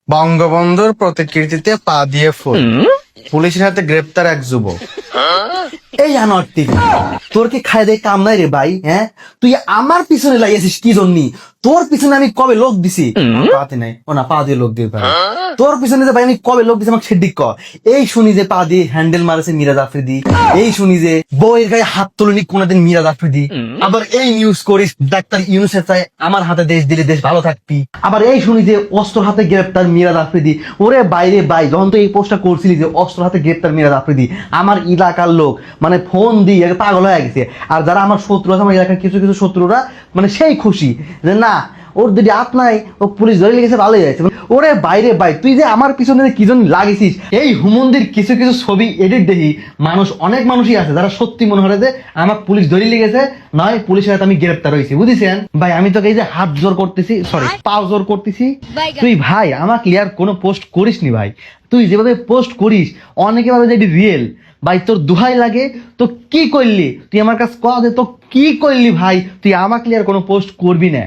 বঙ্গবন্ধুর প্রতিকৃতিতে পা দিয়ে ফুল, পুলিশের হাতে গ্রেপ্তার এক যুবক। এই আনোয়ার টিভি, তোর কি খাই দেয় কাম নাই রে ভাই? হ্যাঁ, তুই আমার পিছনে লাগিয়েছিস কি জন্যি? তোর পিছনে আমি কবে লোক দিছি? পাতে নাই, ও না, পা দিয়ে লোক দিয়ে পারে। তোর পিছনে যে ভাই আমি কবে লোক দিছি আমাকে সেদিক ক। এই শুনি যে পা দিয়ে হ্যান্ডেল মারেছে মিরাজ আফ্রিদি, এই শুনি যে বউয়ের গায়ে হাত তুলনি কোনদিন মিরাজ আফ্রিদি, আবার এই নিউজ করিস ডাক্তার ইউনূসের চাই আমার হাতে দেশ দিলে দেশ ভালো থাকবি, আবার এই শুনি যে অস্ত্র হাতে গ্রেপ্তার মিরাজ আফ্রিদি। ওরে বাইরে ভাই, যখন তো এই পোস্টটা করছিলি যে অস্ত্র হাতে গ্রেপ্তার মিরাজ আফ্রিদি, আমার এলাকার লোক মানে ফোন দিয়ে পাগল হয়ে গেছে। আর যারা আমার শত্রু আছে, আমার এলাকার কিছু কিছু শত্রুরা মানে সেই খুশি যে না, ওর যদি হাত নাই, ও পুলিশ ধরে লেগেছে, ভালোই যাচ্ছে। ওরে বাইরে ভাই, তুই যে আমার পিছনে কি জন্য লাগিয়েছিস? এই হুমন্দির কিছু কিছু ছবি এডিট দেখি, অনেক মানুষই আছে যারা সত্যি মনে হয় যে আমার পুলিশ ধরে লেগেছে, নয় পুলিশের হাতে আমি গ্রেপ্তার হয়েছি, বুঝেছেন ভাই? আমি তোকে এই যে হাত জোর করতেছি, সরি পা জোর করতেছি, তুই ভাই আমার ক্লিয়ার কোনো পোস্ট করিস নি ভাই। তুই যেভাবে পোস্ট করিস অনেকে ভাবে যে এটি রিয়েল। ভাই তোর দুহাই লাগে, তো কি করলি তুই? আমার কাছে কয়া দে, তো কি করলি ভাই? তুই আমাকে ক্লিয়ার কোনো পোস্ট করবি না।